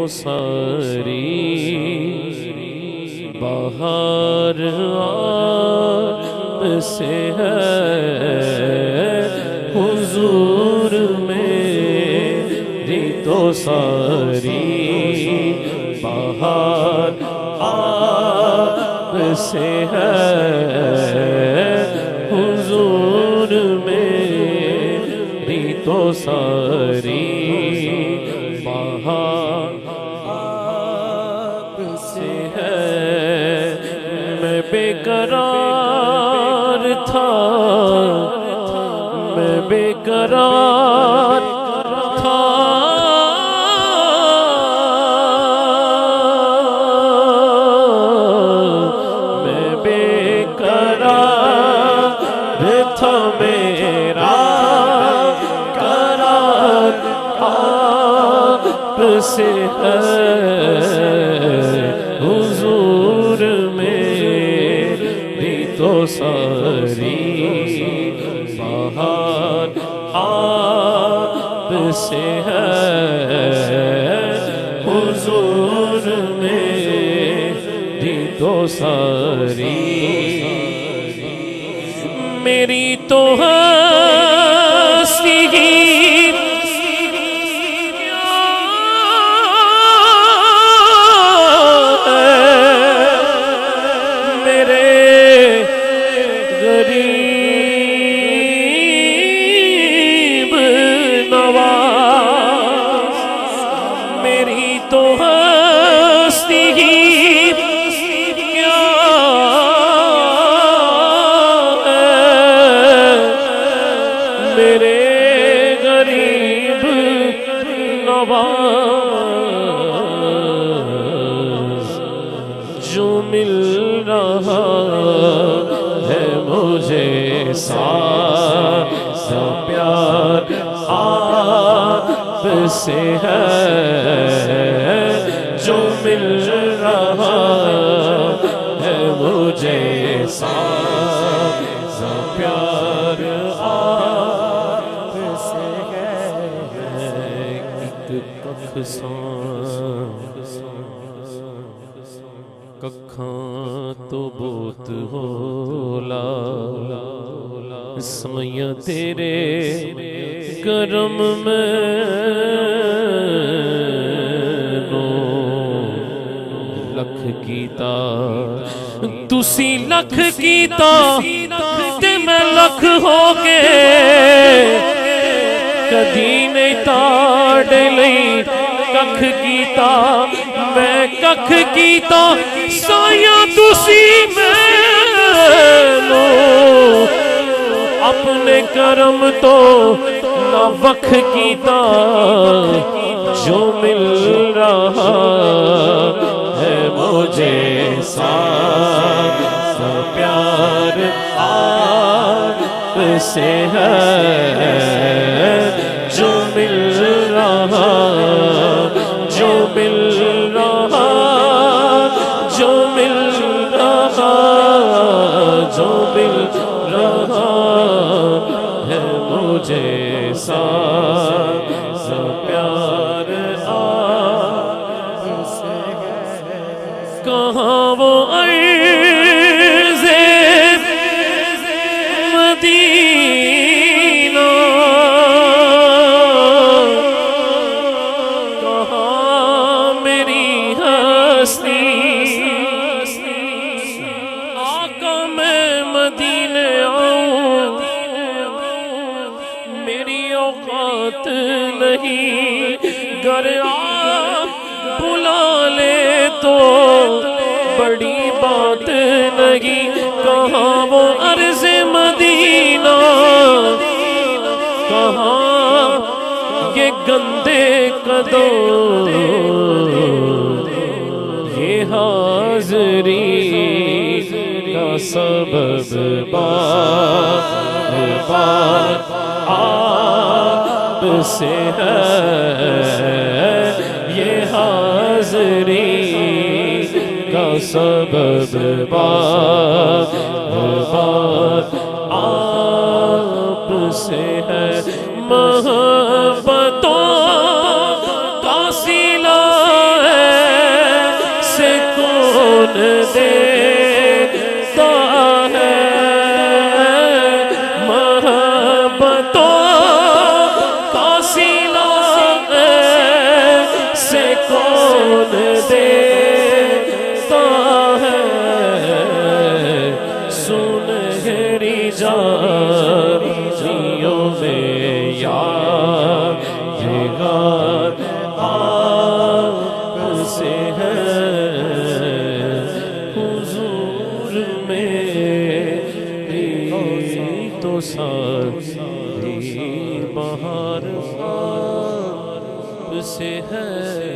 ساری بہار آپ سے ہے حضور میری تو ساری بہار آپ سے ہے حضور میری تو ساری بہار آپ سے ہے میں بے قرار تھا میں بے قرار تھا میں بے قرار تھا میرا قرار آپ سے ہے حضور میری تو ساری بہار آپ سے ہے حضور میری تو ساری میری تو ہستی تو ہستی کیا میرے غریب نواز جو مل رہا ہے مجھے سارا پیار آپ سے ہے جو مل رہا ہے مجھے سارا پیار آپ سے ہے ایک ککھ سان ککھاں تو بہت ہولا سمیاں تیرے کرم میں لکھ کیتا تسی لکھ کیتا تے میں لکھ ہو کے کدی نہیں تاڑ لئی ککھ کیتا میں ککھ کیتا سایاں تسی مینوں اپنے کرم تو نہ وکھ کیتا جو مل رہا ہے مجھے سارا پیار آپ سے ہے جو مل رہا جو مل رہا جو مل رہا جو مل رہا ہے مجھے سارا پیار آپ سے ہے کہاں وہ عرض مدینہ کہاں میری ہستی آقا میں مدینے آؤں میری اوقات نہیں گر آپ بلا لے تو بڑی بات نہیں کہاں وہ عرض مدینہ کہاں یہ گندے قدوں یہ حاضری کا سبب بار آپ سے ہے یہ حاضری کا سبب بار آپ سے ہے محبتوں کا صلہ دیتا ہے سنہری جانیوں میں یار یہ غار آپ سے ہے حضور میری تو ساری بہار آپ سے ہے